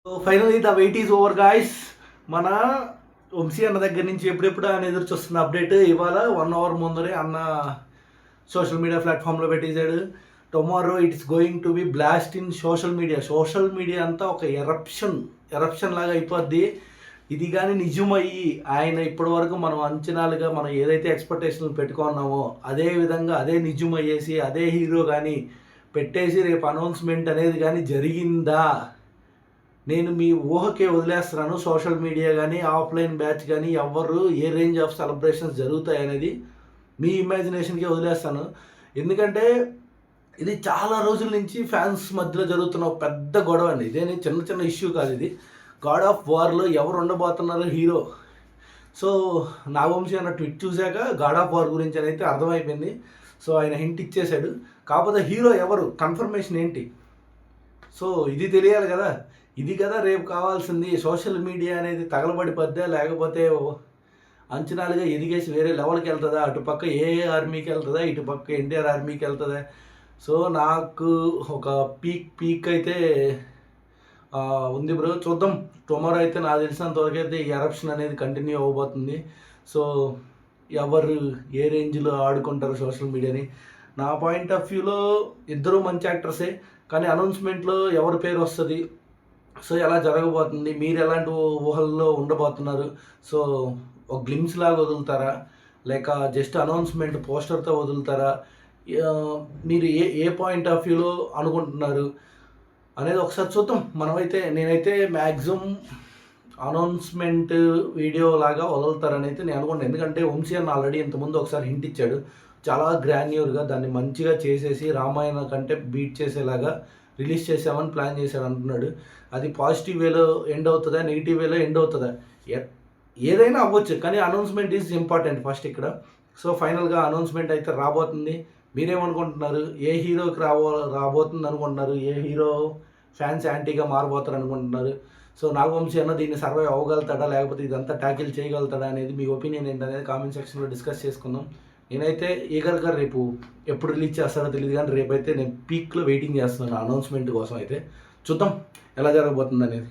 So finally the weight is over guys. మన వంశీ అన్న దగ్గర నుంచి ఎప్పుడెప్పుడు అని ఎదురు చూస్తున్న అప్డేట్ ఇవాళ 1 అవర్ ముందరే అన్న సోషల్ మీడియా ప్లాట్ఫామ్లో పెట్టేశాడు. Tomorrow it's going to be blast in social media అంతా ఒక ఎరప్షన్ లాగా అయిపోద్ది. ఇది కానీ నిజమయ్యి ఆయన ఇప్పటి వరకు మనం అంచనాలుగా మనం ఏదైతే ఎక్స్పెక్టేషన్లు పెట్టుకున్నామో అదే విధంగా అదే నిజమయ్యేసి అదే హీరో కానీ పెట్టేసి రేపు అనౌన్స్మెంట్ అనేది కానీ జరిగిందా, నేను మీ ఊహకే వదిలేస్తున్నాను. సోషల్ మీడియా కానీ ఆఫ్లైన్ బ్యాచ్ కానీ ఎవరు ఏ రేంజ్ ఆఫ్ సెలబ్రేషన్స్ జరుగుతాయి అనేది మీ ఇమాజినేషన్కే వదిలేస్తాను. ఎందుకంటే ఇది చాలా రోజుల నుంచి ఫ్యాన్స్ మధ్యలో జరుగుతున్న ఒక పెద్ద గొడవ అండి. ఇదేని చిన్న ఇష్యూ కాదు. ఇది గాడ్ ఆఫ్ వార్లో ఎవరు ఉండబోతున్నారు హీరో. సో నాగవంశీ అన్న ట్వీట్ చూశాక గాడ్ ఆఫ్ వార్ గురించి అయితే అర్థమైపోయింది. సో ఆయన హింట్ ఇచ్చేశాడు. కాకపోతే హీరో ఎవరు, కన్ఫర్మేషన్ ఏంటి, సో ఇది తెలియాలి కదా. ఇది కదా రేపు కావాల్సింది. సోషల్ మీడియా అనేది తగలబడిపోద్దా, లేకపోతే అంచనాలుగా ఎదిగేసి వేరే లెవెల్కి వెళ్తుందా, అటుపక్క ఏఏ ఆర్మీకి వెళ్తుందా, ఇటుపక్క ఎన్టీఆర్ ఆర్మీకి వెళ్తుందా. సో నాకు ఒక పీక్ అయితే ఉంది బ్రో. చూద్దాం. టుమారో అయితే నాకు తెలిసినంత వరకు అయితే ఈ ఎరప్షన్ అనేది కంటిన్యూ అవ్వబోతుంది. సో ఎవరు ఏ రేంజ్లో ఆడుకుంటారు సోషల్ మీడియాని. నా పాయింట్ ఆఫ్ వ్యూలో ఇద్దరు మంచి యాక్టర్సే, కానీ అనౌన్స్మెంట్లో ఎవరి పేరు వస్తుంది, సో ఎలా జరగబోతుంది, మీరు ఎలాంటి ఊహల్లో ఉండబోతున్నారు. సో ఒక గ్లిమ్స్ లాగా వదులుతారా, లేక జస్ట్ అనౌన్స్మెంట్ పోస్టర్తో వదులుతారా, మీరు ఏ పాయింట్ ఆఫ్ వ్యూలో అనుకుంటున్నారు అనేది ఒకసారి చూద్దాం. నేనైతే మ్యాక్సిమం అనౌన్స్మెంట్ వీడియో లాగా వదులుతారని అయితే నేను అనుకుంటాను. ఎందుకంటే వంశీ అన్న ఆల్రెడీ ఇంతకుముందు ఒకసారి హింట్ ఇచ్చాడు. చాలా గ్రాన్యూర్గా దాన్ని మంచిగా చేసేసి రామాయణ కంటే బీట్ చేసేలాగా రిలీజ్ చేసామని ప్లాన్ చేశాడు అంటున్నాడు. అది పాజిటివ్ వేలో ఎండ్ అవుతుందా, నెగిటివ్ వేలో ఎండ్ అవుతుందా, ఏదైనా అవ్వచ్చు, కానీ అనౌన్స్మెంట్ ఈజ్ ఇంపార్టెంట్ ఫస్ట్ ఇక్కడ. సో ఫైనల్గా అనౌన్స్మెంట్ అయితే రాబోతుంది. మీరేమనుకుంటున్నారు, ఏ హీరోకి రాబోతుంది అనుకుంటున్నారు, ఏ హీరో ఫ్యాన్స్ యాంటీగా మారబోతారు అనుకుంటున్నారు. సో నాగవంశీ అన్న దీన్ని సర్వైవ్ అవ్వగలుగుతాడా, లేకపోతే ఇదంతా ట్యాకిల్ చేయగలుగుతాడా అనేది మీ ఒపీనియన్ ఏంటనేది కామెంట్ సెక్షన్లో డిస్కస్ చేసుకుందాం. నేనైతే ఈగర్గా రేపు ఎప్పుడు రిలీజ్ చేస్తారో తెలియదు, కానీ రేపైతే నేను పీక్లో వెయిటింగ్ చేస్తున్నాను అనౌన్స్మెంట్ కోసం. అయితే చూద్దాం ఎలా జరగబోతుంది అనేది.